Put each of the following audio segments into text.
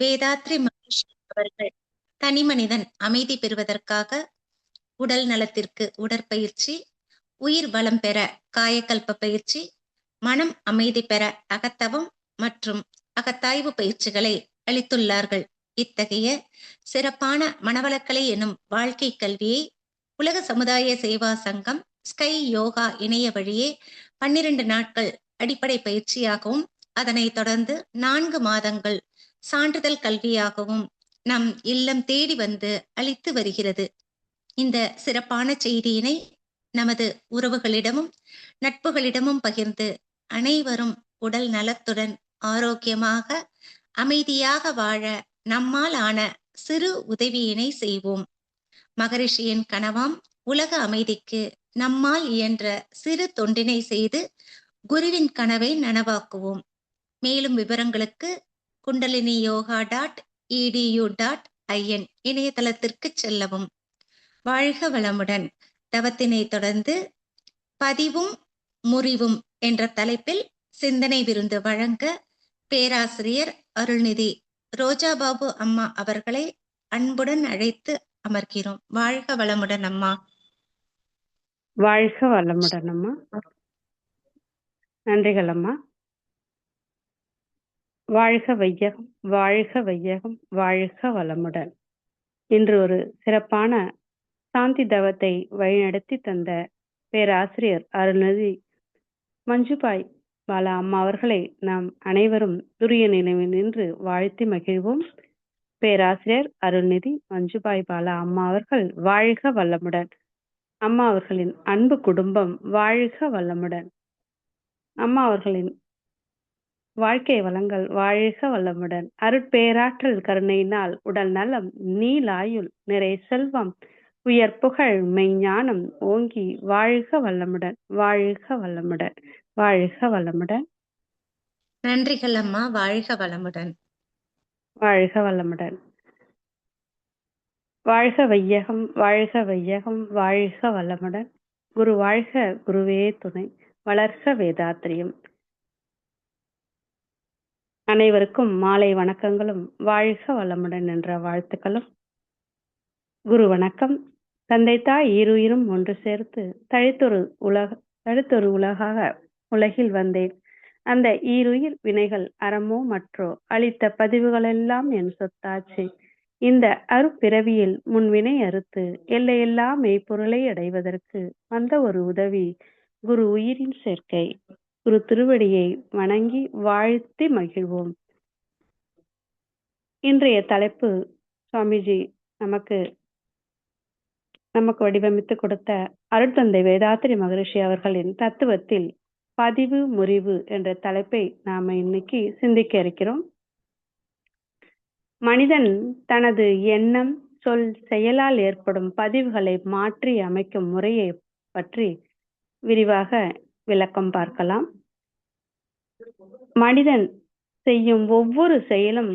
வேதாத்ரி மகரிஷி அவர்கள் தனி மனிதன் அமைதி பெறுவதற்காக உடல் நலத்திற்கு உடற்பயிற்சி, உயிர் வளம் பெற காயக்கல்ப பயிற்சி, மனம் அமைதி பெற அகத்தவம் மற்றும் அகத்தாய்வு பயிற்சிகளை அளித்துள்ளார்கள். இத்தகைய சிறப்பான மனவளக்கலை எனும் வாழ்க்கை கல்வியை உலக சமுதாய சேவா சங்கம் ஸ்கை யோகா இணைய வழியே 12 நாட்கள் அடிப்படை பயிற்சியாகவும், அதனைத் தொடர்ந்து 4 மாதங்கள் சான்றிதழ் கல்வியாகவும் நம் இல்லம் தேடி வந்து அளித்து வருகிறது. இந்த சிறப்பான செய்தியினை நமது உறவுகளிடமும் நட்புகளிடமும் பகிர்ந்து அனைவரும் உடல் நலத்துடன் ஆரோக்கியமாக அமைதியாக வாழ நம்மால் ஆன சிறு உதவியினை செய்வோம். மகரிஷியின் கனவாம் உலக அமைதிக்கு நம்மால் இயன்ற சிறு தொண்டினை செய்து குருவின் கனவை நனவாக்குவோம். மேலும் விவரங்களுக்கு kundaliniyoga.edu.in இணையதளத்திற்கு செல்லவும். வாழ்க வளமுடன். தவத்தினை தொடர்ந்து பதிவும் முறிவும் என்ற தலைப்பில் சிந்தனை விருந்து வழங்க பேராசிரியர் அருள்நிதி ரோஜாபாபு அம்மா அவர்களை அன்புடன் அழைத்து அமர்கிறோம். வாழ்க வளமுடன் அம்மா. வாழ்க வளமுடன் அம்மா. நன்றிகள் அம்மா. வாழ்க வையகம், வாழ்க வையகம், வாழ்க வளமுடன். இன்று ஒரு சிறப்பான சாந்தி தவத்தை வழிநடத்தி தந்த பேராசிரியர் அருள்நிதி மஞ்சுபாய் பாலா அம்மா அவர்களை நாம் அனைவரும் துரிய நினைவில் நின்று வாழ்த்தி மகிழ்வோம். பேராசிரியர் அருள்நிதி மஞ்சுபாய் பாலா அம்மா அவர்கள் வாழ்க வளமுடன். அம்மா அவர்களின் அன்பு குடும்பம் வாழ்க வளமுடன். அம்மா அவர்களின் வாழ்க்கை வளங்கள் வாழ்க வளமுடன். அருட்பேராற்றல் கருணையினால் உடல் நலம், நீலாயுள், நிறை செல்வம், உயர் புகழ், மெய்ஞானம் ஓங்கி வாழ்க வளமுடன், வாழ்க வளமுடன், வாழ்க வளமுடன். நன்றிகள் அம்மா. வாழ்க வளமுடன். வாழ்க வளமுடன். வாழ்க வையகம், வாழ்க வையகம், வாழ்க வளமுடன். குரு வாழ்க, குருவே துணை. வளர்க வேதாத்திரியம். அனைவருக்கும் மாலை வணக்கங்களும் வாழ்க வளமுடன் என்ற வாழ்த்துக்களும். குரு வணக்கம். தந்தை தாய் ஈருயிரும் ஒன்று சேர்த்து தழுத்தொரு உலகாக உலகில் வந்தேன். அந்த ஈருயிர் வினைகள் அறமோ மற்றோ அளித்த பதிவுகளெல்லாம் என் சொத்தாச்சு. இந்த அருப்பிறவியில் முன்வினை அறுத்து எல்லையெல்லாம் மெய்ப்பொருளை அடைவதற்கு வந்த ஒரு உதவி குரு உயிரின் சேர்க்கை. குரு திருவடியை வணங்கி வாழ்த்தி மகிழ்வோம். இன்றைய தலைப்பு சுவாமிஜி நமக்கு வடிவமைத்து கொடுத்த அருட்தந்தை வேதாத்திரி மகரிஷி அவர்களின் தத்துவத்தில் பதிவு முறிவு என்ற தலைப்பை நாம இன்னைக்கு சிந்திக்க இருக்கிறோம். மனிதன் தனது எண்ணம், சொல், செயலால் ஏற்படும் பதிவுகளை மாற்றி அமைக்கும் முறையை பற்றி விரிவாக விளக்கம் பார்க்கலாம். மனிதன் செய்யும் ஒவ்வொரு செயலும்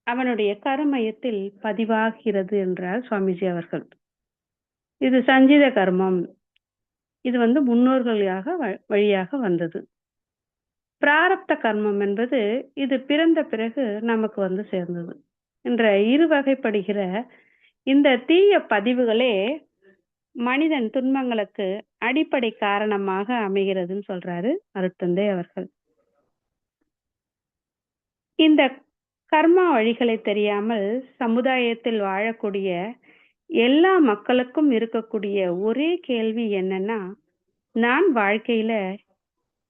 அவனுடைய கர்மயத்தில் பதிவாகிறது என்றார் சுவாமிஜி அவர்கள். இது சஞ்சித கர்மம். இது முன்னோர்களாக வழியாக வந்தது. பிராரப்த கர்மம் என்பது இது பிறந்த பிறகு நமக்கு சேர்ந்தது என்ற இரு வகைப்படுகிற இந்த தீய பதிவுகளே மனிதன் துன்பங்களுக்கு அடிப்படை காரணமாக அமைகிறதுன்னு சொல்றாரு அருட்தந்தை அவர்கள். இந்த கர்மா வழிகளை தெரியாமல் சமுதாயத்தில் வாழக்கூடிய எல்லா மக்களுக்கும் இருக்கக்கூடிய ஒரே கேள்வி என்னன்னா, நான் வாழ்க்கையில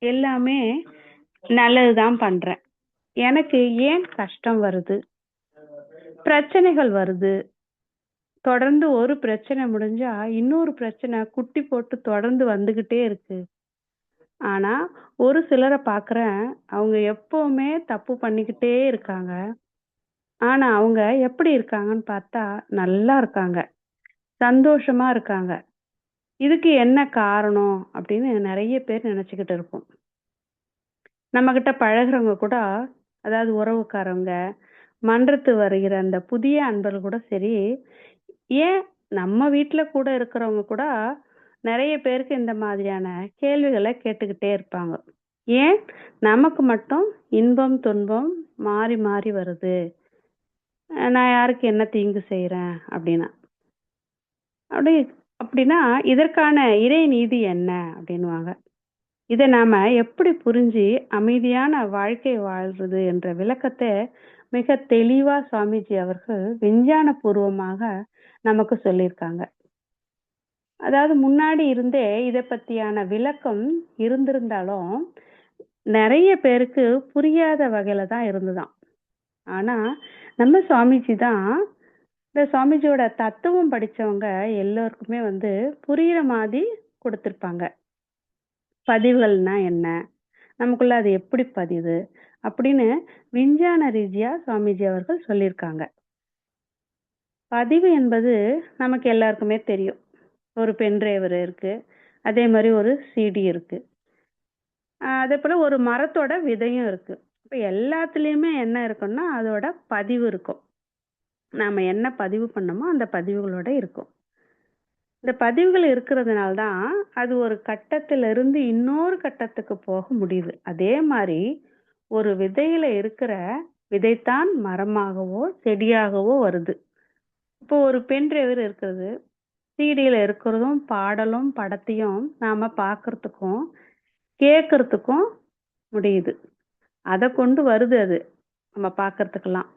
எல்லாமே நல்லதுதான் பண்றேன், எனக்கு ஏன் கஷ்டம் வருது, பிரச்சனைகள் வருது, தொடர்ந்து ஒரு பிரச்சனை முடிஞ்சா இன்னொரு பிரச்சனை குட்டி போட்டு தொடர்ந்து வந்துகிட்டே இருக்கு. ஆனா ஒரு சிலரை பாக்குறேன், அவங்க எப்பவுமே தப்பு பண்ணிக்கிட்டே இருக்காங்க. ஆனா அவங்க எப்படி இருக்காங்கன்னு பார்த்தா நல்லா இருக்காங்க, சந்தோஷமா இருக்காங்க. இதுக்கு என்ன காரணம் அப்படின்னு நிறைய பேர் நினைச்சுக்கிட்டு இருப்போம். நம்ம கிட்ட பழகுறவங்க கூட, அதாவது உறவுக்காரங்க, மன்றத்து வருகிற அந்த புதிய அன்பர்கள் கூட சரி, ஏன் நம்ம வீட்டுல கூட இருக்கிறவங்க கூட நிறைய பேருக்கு இந்த மாதிரியான கேள்விகளை கேட்டுக்கிட்டே இருப்பாங்க. ஏன் நமக்கு மட்டும் இன்பம் துன்பம் மாறி மாறி வருது, நான் யாருக்கு என்ன தீங்கு செய்றேன் அப்படின்னா. அப்படி அப்படின்னா இதற்கான இறை நீதி என்ன அப்படின்னுவாங்க. இத நாம எப்படி புரிஞ்சு அமைதியான வாழ்க்கை வாழ்றது என்ற விளக்கத்த மிக தெளிவா சுவாமிஜி அவர்கள் விஞ்ஞான பூர்வமாக நமக்கு சொல்லியிருக்காங்க. அதாவது முன்னாடி இருந்தே இத பத்தியான விளக்கம் இருந்திருந்தாலும், நெறைய பேருக்கு புரியாத வகையில தான் இருந்துதாம். ஆனா, நம்ம சுவாமிஜி தான் இந்த சுவாமிஜியோட தத்துவம் படிச்சவங்க எல்லோருக்குமே வந்து புரியிற மாதிரி குடுத்திருப்பாங்க. பதிவுகள்னா என்ன? நமக்குள்ள அது எப்படி பதியுது? அப்படின்னு விஞ்ஞான ரீதியா சுவாமிஜி அவர்கள் சொல்லியிருக்காங்க. பதிவு என்பது நமக்கு எல்லாருக்குமே தெரியும். ஒரு பென் டிரைவ் இருக்கு. அதே மாரி ஒரு சிடி இருக்கு. அதேபோல ஒரு மரத்தோட விதையும் இருக்கு. இப்ப எல்லாத்துலயுமே என்ன இருக்கும்னா, அதோட பதிவு இருக்கும். நாம என்ன பதிவு பண்ணோமோ, அந்த பதிவுகளோட இருக்கும். இந்த பதிவுகள் இருக்கிறதுனால தான், அது ஒரு கட்டத்திலிருந்து இன்னொரு கட்டத்துக்கு போக முடியுது. அதே மாரி ஒரு விதையில இருக்கிற விதைத்தான் மரமாகவோ, செடியாகவோ வருது. இப்போ ஒரு பென் டிரைவர் இருக்கிறது. சிடியில இருக்கிறதும், பாடலும், படத்தையும் நாம பார்க்கறதுக்கும், கேட்கறதுக்கும் முடியுது. அத கொண்டு வருது அது. நம்ம பார்க்கறதுக்கெல்லாம்.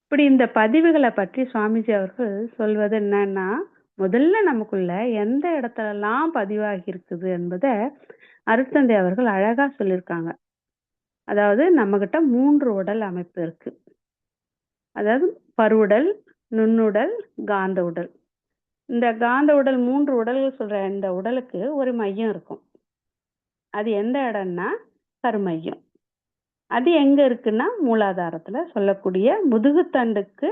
இப்படி இந்த பதிவுகள பற்றி சுவாமிஜி அவர்கள் சொல்வது என்னன்னா, முதல்ல நமக்குள்ள எந்த இடத்துலலாம் பதிவாகி இருக்குது என்பத அருட்தந்தை அவர்கள் அழகா சொல்லியிருக்காங்க. அதாவது நம்மகிட்ட 3 உடல் அமைப்பு இருக்கு. அதாவது பருவுடல், நுண்ணுடல், காந்த உடல். இந்த காந்த உடல் 3 உடல்கள் சொல்ற இந்த உடலுக்கு ஒரு மையம் இருக்கும். அது எந்த இடம்னா கருமையம். அது எங்க இருக்குன்னா மூலாதாரத்துல சொல்லக்கூடிய முதுகுத்தண்டுக்கு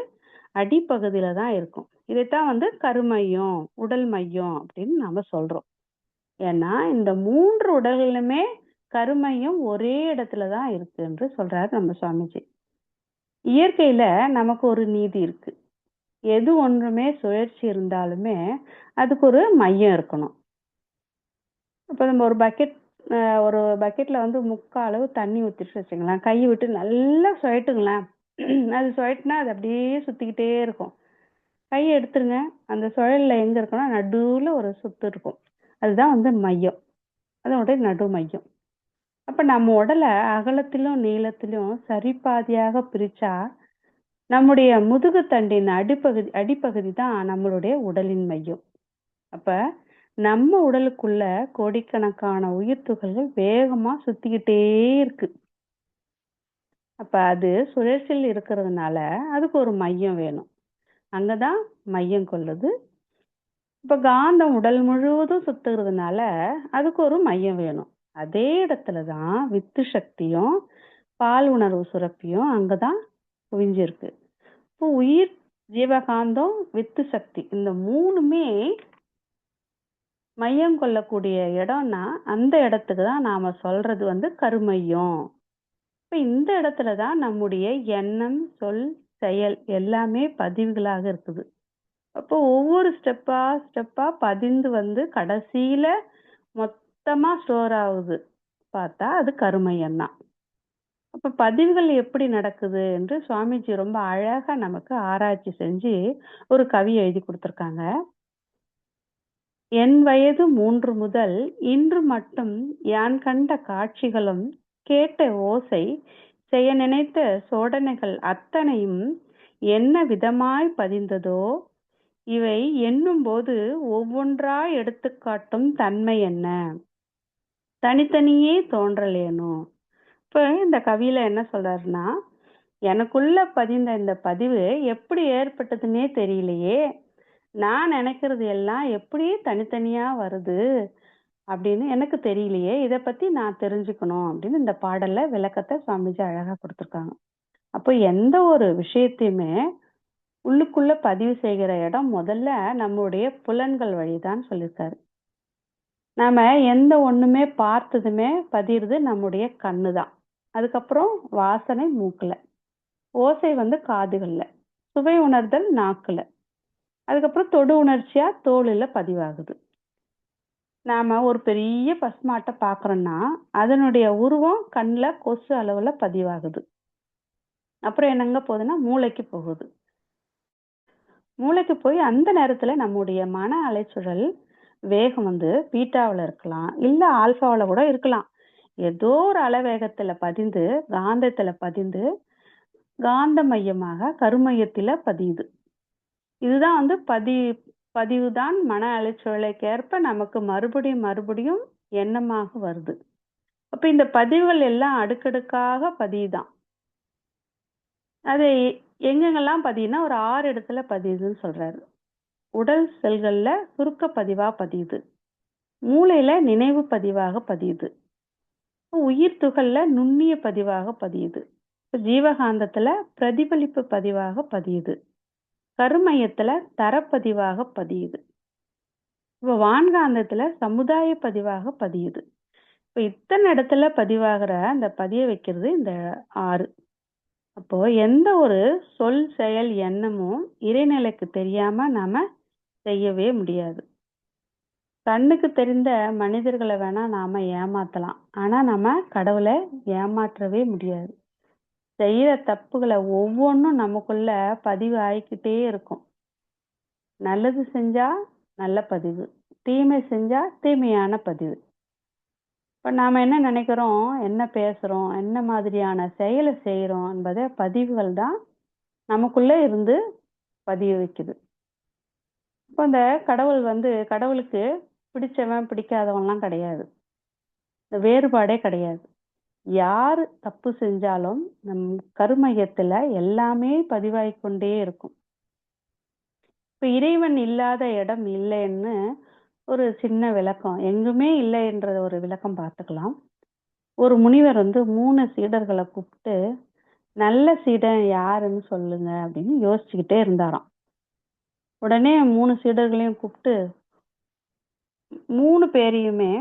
அடிப்பகுதியில தான் இருக்கும். இதைத்தான் வந்து கருமையம், உடல் மையம் அப்படின்னு நாம சொல்றோம். ஏன்னா இந்த 3 உடல்களுமே கருமையம் ஒரே இடத்துல தான் இருக்கு என்று சொல்றாரு நம்ம சுவாமிஜி. இயற்கையில நமக்கு ஒரு நீதி இருக்கு. எது ஒன்றுமே சுழற்சி இருந்தாலுமே அதுக்கு ஒரு மையம் இருக்கணும். இப்ப நம்ம ஒரு பக்கெட்ல வந்து 3/4 அளவு தண்ணி ஊத்திட்டு வச்சுங்களேன். கைய விட்டு நல்லா சுழட்டுங்களேன். அது சுழட்டுனா அது அப்படியே சுத்திக்கிட்டே இருக்கும். கைய எடுத்துருங்க. அந்த சுழல்ல எங்க இருக்குன்னா நடுவுல ஒரு சுத்து இருக்கும். அதுதான் வந்து மையம். அதனுடைய நடு மையம். அப்ப நம்ம உடல அகலத்திலும், நீளத்திலும் சரிபாதியாக பிரிச்சா, நம்முடைய முதுகுத்தண்டின் அடிப்பகுதி தான் நம்மளுடைய உடலின் மையம். அப்ப நம்ம உடலுக்குள்ள கோடிக்கணக்கான உயிர் துகள்கள் வேகமா சுத்திக்கிட்டே இருக்கு. அப்ப அது சுழற்சியில் இருக்கிறதுனால அதுக்கு ஒரு மையம் வேணும். அங்கதான் மையம் கொள்ளுது. இப்ப காந்தம் உடல் முழுவதும் சுத்துறதுனால அதுக்கு ஒரு மையம் வேணும். அதே இடத்துலதான் வித்து சக்தியும் பால் உணர்வு சுரப்பியும் அங்கதான் குவிஞ்சிருக்கு. இப்போ உயிர், ஜீவகாந்தம், வித்து சக்தி இந்த 3மே மையம் கொள்ளக்கூடிய இடம்னா அந்த இடத்துக்கு தான் நாம சொல்றது வந்து கருமையம். இப்ப இந்த இடத்துல தான் நம்முடைய எண்ணம், சொல், செயல் எல்லாமே பதிவுகளாக இருக்குது. அப்போ ஒவ்வொரு ஸ்டெப்பா பதிந்து வந்து கடைசியில மொத்தமா ஸ்டோர் ஆகுது. பார்த்தா அது கருமையம் தான். அப்ப பதிவுகள் எப்படி நடக்குது என்று சுவாமிஜி ரொம்ப அழகா நமக்கு ஆராய்ச்சி செஞ்சு ஒரு கவி எழுதி கொடுத்திருக்காங்க. என் வயது 3 முதல் இன்று மட்டும் யான் கண்ட காட்சிகளும் கேட்ட ஓசை செய்ய நினைத்த சோதனைகள் அத்தனையும் என்ன விதமாய் பதிந்ததோ இவை எண்ணும்போது ஒவ்வொன்றாய் எடுத்துக்காட்டும் தன்மை என்ன தனித்தனியே தோன்றலேனும். இப்ப இந்த கவியில என்ன சொல்றாருன்னா, எனக்குள்ள பதிந்த இந்த பதிவு எப்படி ஏற்பட்டதுன்னே தெரியலையே, நான் நினைக்கிறது எல்லாம் எப்படி தனித்தனியா வருது அப்படின்னு எனக்கு தெரியலையே, இத பத்தி நான் தெரிஞ்சுக்கணும் அப்படின்னு இந்த பாடல்ல விளக்கத்தை சுவாமிஜி அழகா கொடுத்திருக்காங்க. அப்போ எந்த ஒரு விஷயத்தையுமே உள்ளுக்குள்ள பதிவு செய்கிற இடம் முதல்ல நம்முடைய புலன்கள் வழிதான் சொல்லியிருக்காரு. நாம எந்த ஒண்ணுமே பார்த்ததுமே பதியுறது நம்முடைய கண்ணுதான். அதுக்கப்புறம் வாசனை மூக்குல, ஓசை வந்து காதுகள்ல, சுவை உணர்தல் நாக்குல, அதுக்கப்புறம் தொடு உணர்ச்சியா தோலுல பதிவாகுது. நாம ஒரு பெரிய பசுமாட்டை பார்க்கறோம்னா அதனுடைய உருவம் கண்ணுல கொசு அளவுல பதிவாகுது. அப்புறம் என்னங்க போகுதுன்னா மூளைக்கு போகுது. மூளைக்கு போய் அந்த நேரத்துல நம்முடைய மன அலைச்சூழல் வேகம் வந்து பீட்டாவில் இருக்கலாம், இல்ல ஆல்பாவில் கூட இருக்கலாம். ஏதோ ஒரு அலைவேகத்துல பதிந்து, காந்தத்துல பதிந்து, காந்த மையமாக கருமையத்தில பதியுது. இதுதான் வந்து பதிவுதான் மன அலைச்சூழலுக்கேற்ப நமக்கு மறுபடியும் மறுபடியும் எண்ணமாக வருது. அப்ப இந்த பதிவுகள் எல்லாம் அடுக்கடுக்காக பதியுதான். அது எங்கெங்கெல்லாம் பதியுதுன்னா ஒரு 6 இடத்துல பதியுதுன்னு சொல்றாரு. உடல் செல்கள்ல சுருக்க பதிவா பதியுது, மூளையில நினைவு பதிவாக பதியுது, உயிர் துகள்ல நுண்ணிய பதிவாக பதியுது, ஜீவகாந்தத்துல பிரதிபலிப்பு பதிவாக பதியுது, கருமையத்துல தரப்பதிவாக பதியுது, இப்ப வான்காந்தத்துல சமுதாய பதிவாக பதியுது. இப்ப இத்தனை இடத்துல பதிவாகிற அந்த பதிய வைக்கிறது இந்த 6. அப்போ எந்த ஒரு சொல் செயல் எண்ணமும் இறைநிலைக்கு தெரியாம நாம செய்யவே முடியாது. கண்ணுக்கு தெரிந்த மனிதர்களை வேணா நாம ஏமாத்தலாம், ஆனா நம்ம கடவுளை ஏமாற்றவே முடியாது. செய்யற தப்புகளை ஒவ்வொன்றும் நமக்குள்ள பதிவு ஆயிக்கிட்டே இருக்கும். நல்லது செஞ்சா நல்ல பதிவு, தீமை செஞ்சா தீமையான பதிவு. இப்ப நாம என்ன நினைக்கிறோம், என்ன பேசுறோம், என்ன மாதிரியான செயலை செய்யறோம் என்பதை பதிவுகள் தான் நமக்குள்ள இருந்து பதிய வைக்குது. இப்போ இந்த கடவுள் வந்து கடவுளுக்கு பிடிச்சவன் பிடிக்காதவன்லாம் கிடையாது, இந்த வேறுபாடே கிடையாது. யார் தப்பு செஞ்சாலும் நம் கருமையத்துல எல்லாமே பதிவாகி கொண்டே இருக்கும். இப்ப இறைவன் இல்லாத இடம் இல்லைன்னு ஒரு சின்ன விளக்கம், எங்குமே இல்லை என்ற ஒரு விளக்கம் பார்த்துக்கலாம். ஒரு முனிவர் வந்து 3 சீடர்களை கூப்பிட்டு நல்ல சீடன் யாருன்னு சொல்லுங்க அப்படின்னு யோசிச்சுக்கிட்டே இருந்தாராம். உடனே 3 சீடர்களையும் கூப்பிட்டு 3 பேரையுமே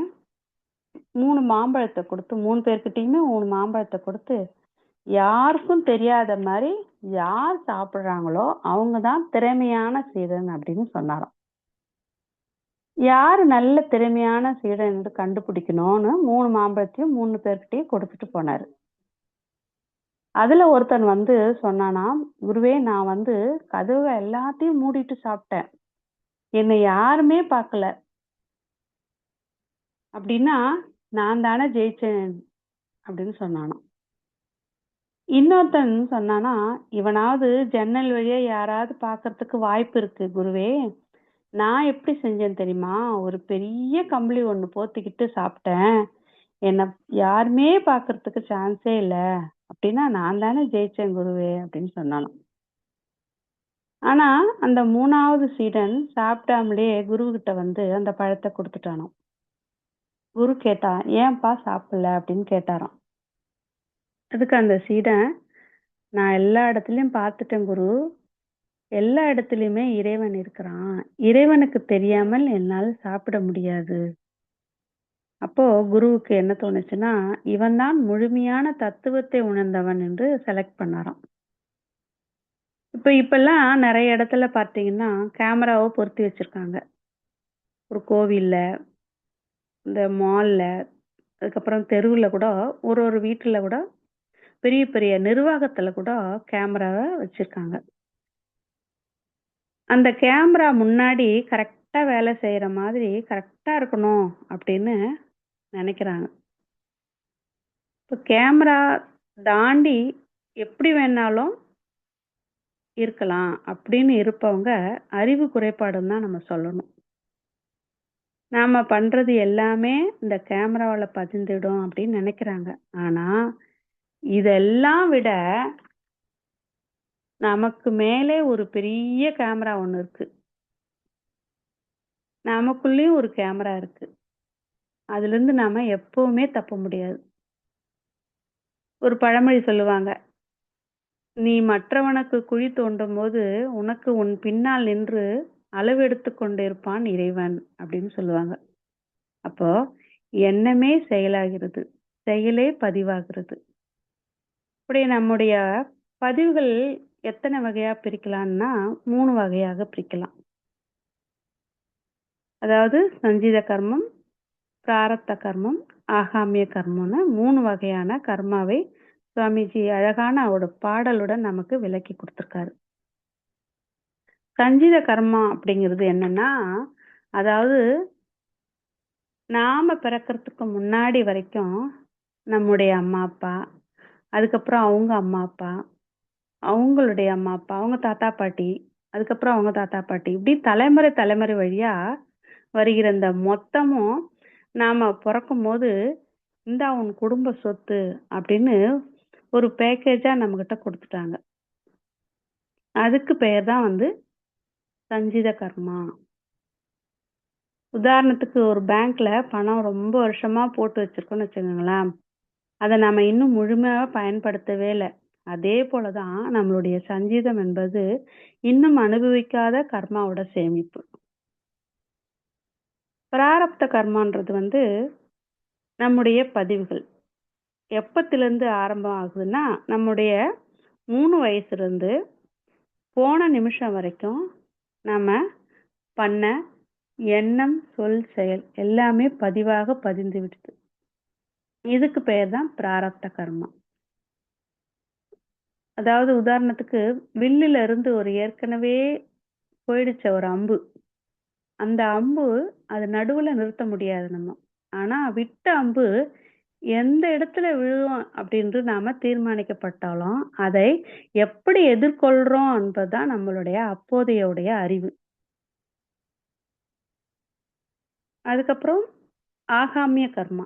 3 மாம்பழத்தை கொடுத்து, 3 பேர்கிட்டயுமே 3 மாம்பழத்தை கொடுத்து, யாருக்கும் தெரியாத மாதிரி யார் சாப்பிடுறாங்களோ அவங்கதான் திறமையான சீடன் அப்படின்னு சொன்னாராம். யாரு நல்ல திறமையான சீடன் என்று கண்டுபிடிக்கணும்னு 3 மாம்பழத்தையும் 3 பேர்கிட்டயும் கொடுத்துட்டு போனாரு. அதுல ஒருத்தன் வந்து சொன்னானா, குருவே நான் வந்து கதவை எல்லாத்தையும் மூடிட்டு சாப்பிட்டேன், என்னை யாருமே பார்க்கல, அப்படின்னா நான் தானே ஜெயிச்சேன் அப்படின்னு சொன்னானாம். இன்னொருத்தன் சொன்னானா, இவனாவது ஜன்னல் வழியா யாராவது பார்க்கறதுக்கு வாய்ப்பு இருக்கு குருவே, நான் எப்படி செஞ்சேன் தெரியுமா, ஒரு பெரிய கம்பளி ஒண்ணு போத்திக்கிட்டு சாப்பிட்டேன், என்ன யாருமே பார்க்கறதுக்கு சான்ஸே இல்லை, அப்படின்னா நான் தானே ஜெயிச்சேன் குருவே அப்படின்னு சொன்னாலும். ஆனா அந்த 3வது சீடன் சாப்பிடாமலே குரு கிட்ட வந்து அந்த பழத்தை கொடுத்துட்டானாம். குரு கேட்டா, ஏன்பா சாப்பிடல அப்படின்னு கேட்டாராம். அதுக்கு அந்த சீடன், நான் எல்லா இடத்துலயும் பார்த்துட்டேன் குரு, எல்லா இடத்துலயுமே இறைவன் இருக்கிறான், இறைவனுக்கு தெரியாமல் என்னால் சாப்பிட முடியாது. அப்போ குருவுக்கு என்ன தோணுச்சுன்னா, இவன் தான் முழுமையான தத்துவத்தை உணர்ந்தவன் என்று செலக்ட் பண்ணாராம். இப்பெல்லாம் நிறைய இடத்துல பார்த்தீங்கன்னா கேமராவை பொருத்தி வச்சிருக்காங்க. ஒரு கோவில்ல, இந்த மால்ல, அதுக்கப்புறம் தெருவுல கூட, ஒரு வீட்டுல கூட, பெரிய பெரிய நிர்வாகத்துல கூட கேமராவை வச்சிருக்காங்க. அந்த கேமரா முன்னாடி கரெக்டா வேலை செய்யற மாதிரி கரெக்டா இருக்கணும் அப்படின்னு நினைக்கிறாங்க. இப்போ கேமரா தாண்டி எப்படி வேணாலும் இருக்கலாம் அப்படின்னு இருப்பவங்க அறிவு குறைபாடுன்னு தான் நம்ம சொல்லணும். நாம பண்றது எல்லாமே இந்த கேமராவில பதிந்துடும் அப்படின்னு நினைக்கிறாங்க. ஆனா இதெல்லாம் விட நமக்கு மேலே ஒரு பெரிய கேமரா ஒண்ணு இருக்கு, நமக்குள்ளேயும் ஒரு கேமரா இருக்கு. அதுல இருந்து நாம எப்பவுமே தப்ப முடியாது. ஒரு பழமொழி சொல்லுவாங்க, நீ மற்றவனுக்கு குழி தோண்டும் போது உனக்கு உன் பின்னால் நின்று அளவெடுத்து கொண்டிருப்பான் இறைவன் அப்படின்னு சொல்லுவாங்க. அப்போ எண்ணமே செயலாகிறது, செயலே பதிவாகிறது. இப்படி நம்முடைய பதிவுகள் எத்தனை வகையா பிரிக்கலாம்னா 3 வகையாக பிரிக்கலாம். அதாவது சஞ்சீத கர்மம், பிராரத்த கர்மம், ஆகாமிய கர்மம்னு 3 வகையான கர்மாவை சுவாமிஜி அழகான அவரோட பாடலுடன் நமக்கு விளக்கி கொடுத்திருக்காரு. சஞ்சித கர்மா அப்படிங்கிறது என்னன்னா, அதாவது நாம பிறக்கறதுக்கு முன்னாடி வரைக்கும் நம்முடைய அம்மா, அப்பா, அதுக்கப்புறம் அவங்க அம்மா, அப்பா, அவங்களுடைய அம்மா, அப்பா, அவங்க தாத்தா, பாட்டி, அதுக்கப்புறம் அவங்க தாத்தா, பாட்டி, இப்படி தலைமுறை தலைமுறை வழியா வருகிற இந்த மொத்தமும் நாம பொறக்கும்போது, "இந்தா உன் குடும்ப சொத்து" அப்படின்னு ஒரு பேக்கேஜா நம்மகிட்ட குடுத்துட்டாங்க. அதுக்கு பெயர் தான் சஞ்சித கர்மா. உதாரணத்துக்கு ஒரு பேங்க்ல பணம் ரொம்ப வருஷமா போட்டு வச்சிருக்கோம்னு வச்சுக்கோங்களேன். அத நாம இன்னும் முழுமையா பயன்படுத்தவே இல்ல. அதே போல தான் நம்மளுடைய சஞ்சீதம் என்பது இன்னும் அனுபவிக்காத கர்மாவோட சேமிப்பு. பிராரப்த கர்மான்றது நம்முடைய பதிவுகள். எப்பத்திலிருந்து ஆரம்பம் ஆகுதுன்னா, நம்முடைய 3 வயசுலேருந்து போன நிமிஷம் வரைக்கும் நாம பண்ண எண்ணம், சொல், செயல் எல்லாமே பதிவாக பதிந்து விடுது. இதுக்கு பெயர் தான் பிராரப்த கர்மா. அதாவது உதாரணத்துக்கு வில்லுல இருந்து ஒரு ஏற்கனவே போயிடுச்ச ஒரு அம்பு. அந்த அம்பு அது நடுவுல நிறுத்த முடியாது நம்ம. ஆனா விட்ட அம்பு எந்த இடத்துல விழும் அப்படின்னு நாம தீர்மானிக்கப்பட்டாலும், அதை எப்படி எதிர்கொள்றோம் என்பதுதான் நம்மளுடைய அப்போதைய அறிவு. அதுக்கப்புறம் ஆகாமிய கர்மா.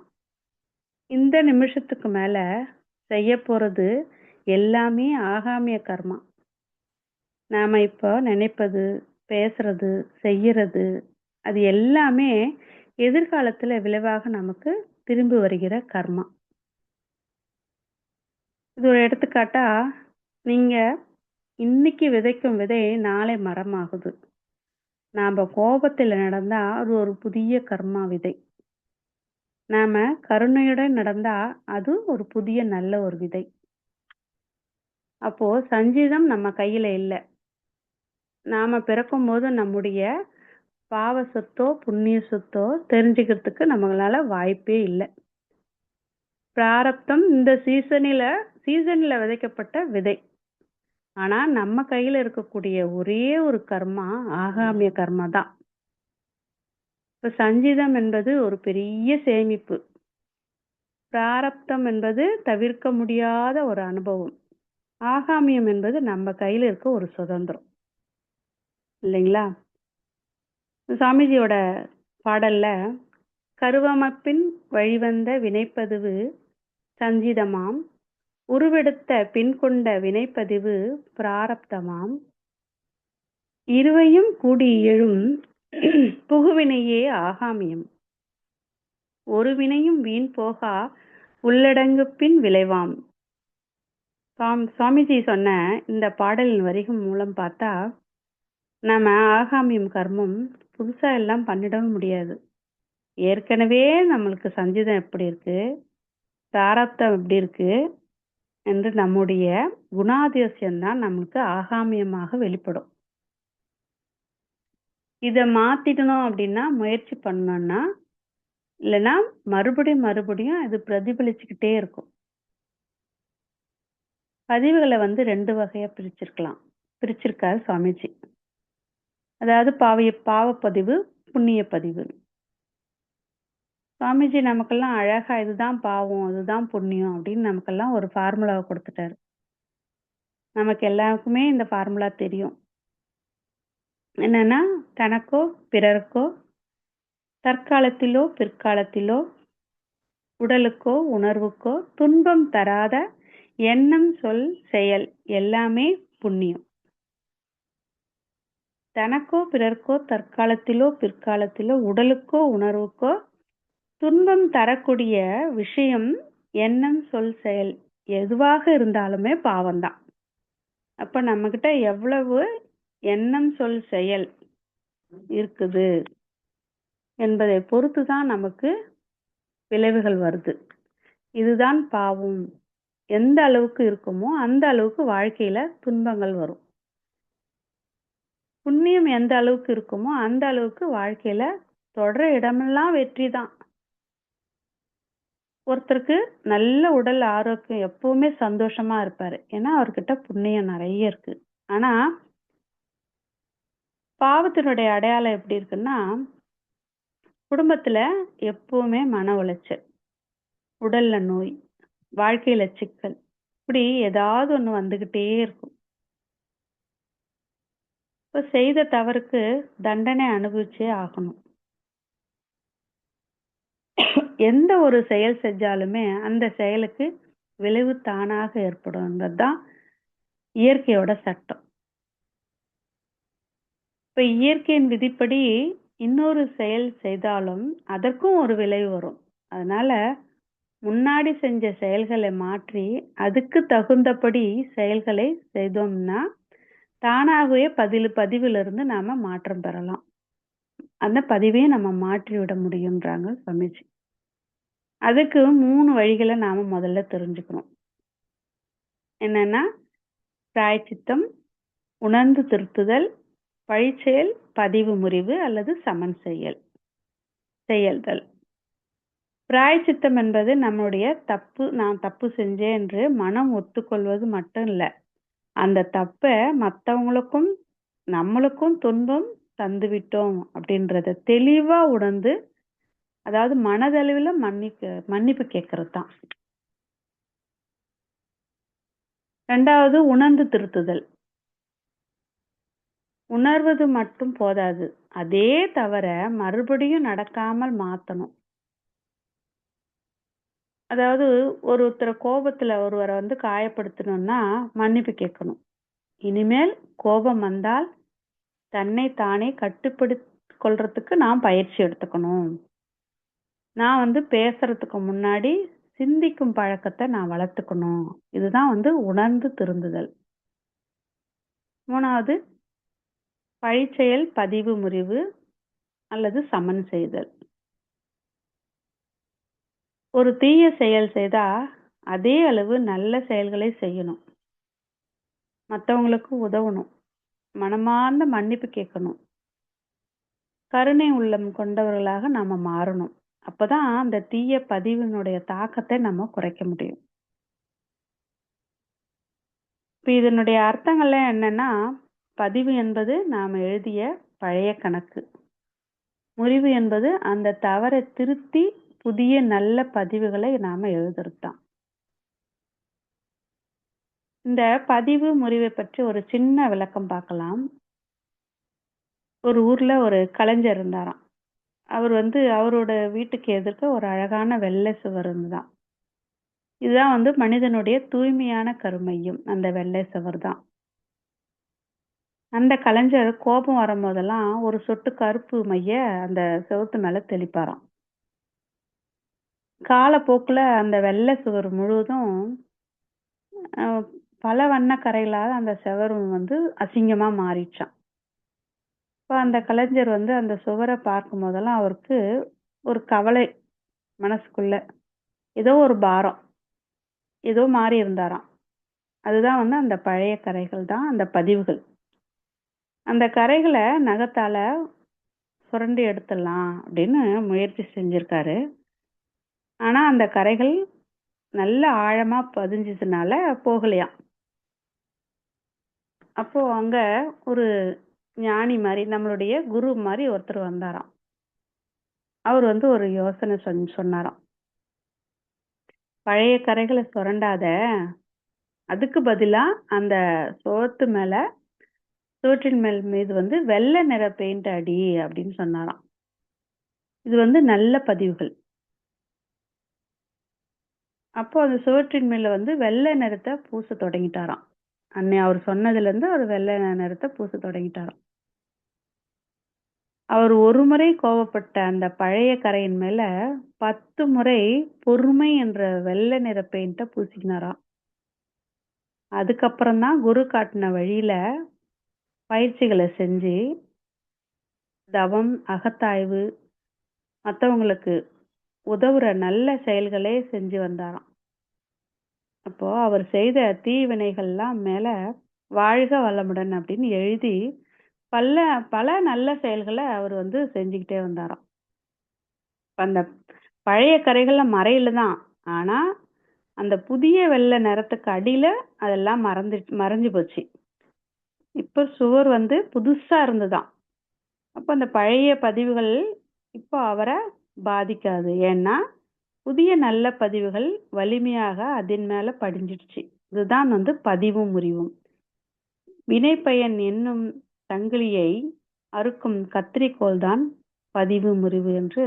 இந்த நிமிஷத்துக்கு மேல செய்யப்போறது எல்லாமே ஆகாமிய கர்மா. நாம இப்போ நினைப்பது, பேசுறது, செய்யறது அது எல்லாமே எதிர்காலத்துல விளைவாக நமக்கு திரும்பி வருகிற கர்மா. இது ஒரு எடுத்துக்காட்டா, நீங்க இன்னைக்கு விதைக்கும் விதை நாளை மரமாகுது. நாம கோபத்துல நடந்தா அது ஒரு புதிய கர்மா விதை. நாம கருணையுடன் நடந்தா அது ஒரு புதிய நல்ல ஒரு விதை. அப்போ சஞ்சீதம் நம்ம கையில இல்ல. நாம பிறக்கும்போது நம்முடைய பாவ சொத்தோ, புண்ணிய சொத்தோ தெரிஞ்சுக்கிறதுக்கு நம்மளால வாய்ப்பே இல்ல. பிராரப்தம் இந்த சீசன்ல விதைக்கப்பட்ட விதை. ஆனா நம்ம கையில இருக்கக்கூடிய ஒரே ஒரு கர்மா ஆகாமிய கர்மா தான். இப்ப சஞ்சீதம் என்பது ஒரு பெரிய சேமிப்பு. பிராரப்தம் என்பது தவிர்க்க முடியாத ஒரு அனுபவம். ஆகாமியம் என்பது நம்ம கையில இருக்க ஒரு சுதந்திரம். இல்லைங்களா? சாமிஜியோட பாடல்ல கருவமப்பின் வழிவந்த வினைப்பதிவு சஞ்சிதமாம், உருவெடுத்த பின் கொண்ட வினைப்பதிவு பிராரப்தமாம், இருவையும் கூடி எழும் புகுவினையே ஆகாமியம், ஒரு வினையும் வீண் போகா உள்ளடங்கு பின் விளைவாம். சுவாமிஜி சொன்ன இந்த பாடலின் வரிகள் மூலம் பார்த்தா, நம்ம ஆகாமியம் கர்மம் புதுசா எல்லாம் பண்ணிடவும் முடியாது. ஏற்கனவே நம்மளுக்கு சஞ்சிதம் எப்படி இருக்கு, பிராரப்தம் எப்படி இருக்கு என்று நம்முடைய குணாதிசயம் தான் நமக்கு ஆகாமியமாக வெளிப்படும். இத மாத்திக்கணும் அப்படின்னா முயற்சி பண்ணோம்னா, இல்லைன்னா மறுபடியும் அது பிரதிபலிச்சுக்கிட்டே இருக்கும். பதிவுகளை 2 வகையா பிரிச்சிருக்காரு சுவாமிஜி. அதாவது பாவப்பதிவு, புண்ணிய பதிவு. சுவாமிஜி நமக்கெல்லாம் அழகா இதுதான் பாவம், இதுதான் புண்ணியம் அப்படின்னு நமக்கெல்லாம் ஒரு ஃபார்முலாவை கொடுத்துட்டாரு. நமக்கு எல்லாருக்குமே இந்த ஃபார்முலா தெரியும். என்னன்னா, தனக்கோ பிறருக்கோ தற்காலத்திலோ பிற்காலத்திலோ உடலுக்கோ உணர்வுக்கோ துன்பம் தராத எண்ணம், சொல், செயல் எல்லாமே புண்ணியம். தனக்கோ பிறர்க்கோ தற்காலத்திலோ பிற்காலத்திலோ உடலுக்கோ உணர்வுக்கோ துன்பம் தரக்கூடிய விஷயம், எண்ணம், சொல், செயல் எதுவாக இருந்தாலுமே பாவம்தான். அப்ப நம்ம கிட்ட எவ்வளவு எண்ணம், சொல், செயல் இருக்குது என்பதை பொறுத்துதான் நமக்கு விளைவுகள் வருது. இதுதான் பாவம். எந்த அளவுக்கு இருக்குமோ அந்த அளவுக்கு வாழ்க்கையில துன்பங்கள் வரும். புண்ணியம் எந்த அளவுக்கு இருக்குமோ அந்த அளவுக்கு வாழ்க்கையில தொடர இடமெல்லாம் வெற்றி தான். ஒருத்தருக்கு நல்ல உடல் ஆரோக்கியம், எப்பவுமே சந்தோஷமா இருப்பாரு. ஏன்னா அவர்கிட்ட புண்ணியம் நிறைய இருக்கு. ஆனா பாவத்தினுடைய அடையாளம் எப்படி இருக்குன்னா, குடும்பத்துல எப்பவுமே மன உளைச்சல், உடல்ல நோய், வாழ்க்கையில சிக்கல், இப்படி ஏதாவது ஒண்ணு வந்துகிட்டே இருக்கும். இப்ப செய்த தவறுக்கு தண்டனை அனுபவிச்சே ஆகணும். எந்த ஒரு செயல் செஞ்சாலுமே அந்த செயலுக்கு விளைவு தானாக ஏற்படும்ன்றது தான் இயற்கையோட சட்டம். இப்ப இயற்கையின் விதிப்படி இன்னொரு செயல் செய்தாலும் அதற்கும் ஒரு விளைவு வரும். அதனால முன்னாடி செஞ்ச செயல்களை மாற்றி அதுக்கு தகுந்தபடி செயல்களை செய்தோம்னா தானாகவே பதிவிலிருந்து நாம மாற்றம் பெறலாம். அந்த பதிவையும் நம்ம மாற்றி விட முடியும்ன்றாங்க சுவாமிஜி. அதுக்கு 3 வழிகளை நாம முதல்ல தெரிஞ்சுக்கணும். என்னன்னா, பிராயச்சித்தம், உணர்ந்து திருத்துதல், பழிச்செயல், பதிவு முறிவு அல்லது சமன் செயல்தல். பிராயச்சித்தம் என்பது நம்முடைய நான் தப்பு செஞ்சேன் என்று மனம் ஒத்துக்கொள்வது மட்டும் இல்ல. அந்த தப்ப மத்தவங்களுக்கும் நம்மளுக்கும் துன்பம் தந்துவிட்டோம் அப்படின்றத தெளிவா உணர்ந்து, அதாவது மனதளவில மன்னிப்பு கேட்கறது தான். 2வது உணர்ந்து திருத்துதல். உணர்வது மட்டும் போதாது. அதே தவற மறுபடியும் நடக்காமல் மாத்தணும். அதாவது ஒருத்தர கோபத்துல ஒருவரை காயப்படுத்தணும்னா மன்னிப்பு கேட்கணும். இனிமேல் கோபம் வந்தால் தன்னை தானே கட்டுப்படுத்திக் கொள்றதுக்கு நான் பயிற்சி எடுத்துக்கணும். நான் பேசுறதுக்கு முன்னாடி சிந்திக்கும் பழக்கத்தை நான் வளர்த்துக்கணும். இதுதான் உணர்ந்து திருந்துதல். 3வது பழிச்செயல், பதிவு முறிவு அல்லது சமன் செய்தல். ஒரு தீய செயல் செய்தா அதே அளவு நல்ல செயல்களை செய்யணும். மற்றவங்களுக்கு உதவணும். மனமார்ந்த மன்னிப்பு கேட்கணும். கருணை உள்ளம் கொண்டவர்களாக நாம மாறணும். அப்பதான் அந்த தீய பதிவினுடைய தாக்கத்தை நம்ம குறைக்க முடியும். இப்ப இதனுடைய அர்த்தங்கள்லாம் என்னன்னா, பதிவு என்பது நாம எழுதிய பழைய கணக்கு. முறிவு என்பது அந்த தவறை திருத்தி புதிய நல்ல பதிவுகளை நாம எழுதுறதுதான். இந்த பதிவு முறிவை பற்றி ஒரு சின்ன விளக்கம் பார்க்கலாம். ஒரு ஊர்ல ஒரு கலைஞர் இருந்தாராம். அவர் அவரோட வீட்டுக்கு எதிர்க்க ஒரு அழகான வெள்ளை சுவர் இருந்துதான். இதுதான் மனிதனுடைய தூய்மையான கருமையும் அந்த வெள்ளை சுவர் தான். அந்த கலைஞர் கோபம் வரும்போதெல்லாம் ஒரு சொட்டு கருப்பு மைய அந்த செவுத்து மேல தெளிப்பாராம். காலப்போக்குல அந்த வெள்ளை சுவர் முழுவதும் பல வண்ண கரைகளால அந்த செவரும் அசிங்கமா மாறிடுச்சாம். இப்போ அந்த கலைஞர் அந்த சுவரை பார்க்கும் போதெல்லாம் அவருக்கு ஒரு கவலை மனசுக்குள்ள, ஏதோ ஒரு பாரம், ஏதோ மாறி இருந்தாராம். அதுதான் அந்த பழைய கரைகள் தான் அந்த பதிவுகள். அந்த கரைகளை நகத்தால சுரண்டி எடுத்துடலாம் அப்படின்னு முயற்சி செஞ்சிருக்காரு. ஆனா அந்த கரைகள் நல்ல ஆழமா பதிஞ்சதுனால போகலையாம். அப்போ அங்க ஒரு ஞானி மாதிரி, நம்மளுடைய குரு மாதிரி ஒருத்தர் வந்தாராம். அவர் ஒரு யோசனை சொன்னாராம். பழைய கரைகளை சுரண்டாத, அதுக்கு பதிலா அந்த சுவற்றின் மீது வெள்ளை நிற பெயிண்ட் அடி அப்படின்னு சொன்னாராம். இது நல்ல பதிவுகள். அப்போ அந்த சுவற்றின் மேல வெள்ளை நிறத்தை பூச தொடங்கிட்டாராம். அன்னை அவர் சொன்னதுல இருந்து அவர் வெள்ளை நிறத்தை பூச தொடங்கிட்டாராம். அவர் ஒரு முறை கோபப்பட்ட அந்த பழைய கரையின் மேல 10 முறை பொறுமை என்ற வெள்ளை நிற பெயிண்ட பூசிக்கினாராம். அதுக்கப்புறம் தான் குரு காட்டின வழியில பயிற்சிகளை செஞ்சு தவம், அகத்தாய்வு, மற்றவங்களுக்கு உதவுற நல்ல செயல்களே செஞ்சு வந்தாராம். அப்போ அவர் செய்த தீவினைகள்லாம் மேல வாழ்க வளமுடன் அப்படின்னு எழுதி பல பல நல்ல செயல்களை அவர் செஞ்சுக்கிட்டே வந்தாராம். அந்த பழைய கரைகள்ல மறையில தான். ஆனா அந்த புதிய வெள்ளை நிறத்துக்கு அடியில அதெல்லாம் மறைஞ்சு போச்சு. இப்ப சுவர் புதுசா இருந்துதான். அப்ப அந்த பழைய பதிவுகள் இப்போ அவரை பாதிக்காது. ஏன்னா, புதிய நல்ல பதிவுகள் வலிமையாக அதன் மேல படிஞ்சிடுச்சு. இதுதான் பதிவும் முறிவும். வினைப்பயன் என்னும் சங்கிலியை அறுக்கும் கத்தரிக்கோல் தான் பதிவு முறிவு என்று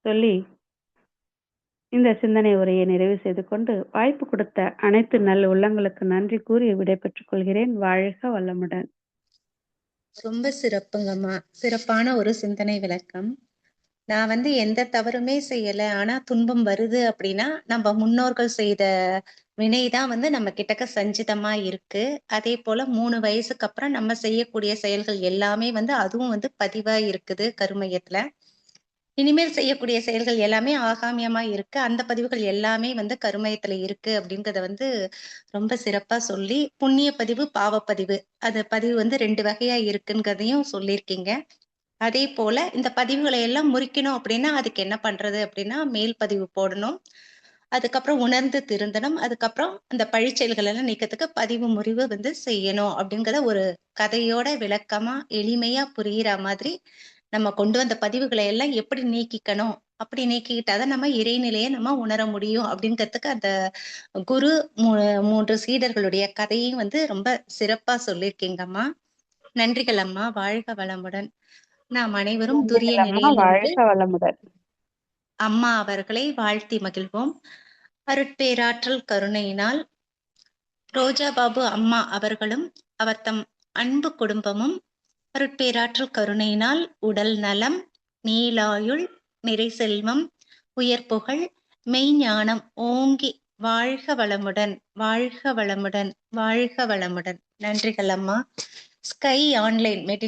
சொல்லி இந்த சிந்தனை உரையை நிறைவு செய்து கொண்டு வாய்ப்பு கொடுத்த அனைத்து நல் உள்ளங்களுக்கு நன்றி கூறி விடைபெற்றுக் கொள்கிறேன். வாழ்க வளமுடன். ரொம்ப சிறப்புங்கம்மா. சிறப்பான ஒரு சிந்தனை விளக்கம். நான் எந்த தவறுமே செய்யல. ஆனா துன்பம் வருது அப்படின்னா, நம்ம முன்னோர்கள் செய்த வினைதான் நம்ம கிட்டக்க சஞ்சிதமா இருக்கு. அதே போல 3 வயசுக்கு அப்புறம் நம்ம செய்யக்கூடிய செயல்கள் எல்லாமே அதுவும் பதிவா இருக்குது கருமையத்துல. இனிமேல் செய்யக்கூடிய செயல்கள் எல்லாமே ஆகாமியமா இருக்கு. அந்த பதிவுகள் எல்லாமே கருமையத்துல இருக்கு அப்படின்றத ரொம்ப சிறப்பா சொல்லி, புண்ணிய பதிவு, பாவப்பதிவு. அது பதிவு 2 வகையா இருக்குங்கிறதையும் சொல்லியிருக்கீங்க. அதே போல இந்த பதிவுகளை எல்லாம் முறிக்கணும் அப்படின்னா, அதுக்கு என்ன பண்றது அப்படின்னா, மேல் பதிவு போடணும். அதுக்கப்புறம் உணர்ந்து திருந்தணும். அதுக்கப்புறம் அந்த பழிச்செயல்கள் எல்லாம் நீக்கத்துக்கு பதிவு முறிவு செய்யணும் அப்படிங்கிறத ஒரு கதையோட விளக்கமா, எளிமையா புரியிற மாதிரி நம்ம கொண்டு வந்த பதிவுகளை எல்லாம் எப்படி நீக்கிக்கணும், அப்படி நீக்கிக்கிட்டாதான் நம்ம இறைநிலையை நம்ம உணர முடியும் அப்படிங்கிறதுக்கு அந்த குரு 3 சீடர்களுடைய கதையும் ரொம்ப சிறப்பா சொல்லியிருக்கீங்கம்மா. நன்றிகள் அம்மா. வாழ்க வளமுடன். நாம் அனைவரும் துரிய நன்றிகள் அம்மா. நிலையில் நின்று வாழ்க வளமுடன். அம்மா அவர்களை வாழ்த்தி மகிழ்வோம். அருட்பேராற்றல் கருணையினால் ரோஜா பாபு அம்மா அவர்களும் அவர் தம் அன்பு குடும்பமும் அருட்பேராற்றல் கருணையினால் உடல் நலம், நீலாயுள், நிறை செல்வம், உயர் புகழ், மெய்ஞானம் ஓங்கி வாழ்க வளமுடன், வாழ்க வளமுடன், வாழ்க வளமுடன். நன்றிகள் அம்மா. Sky online மெடி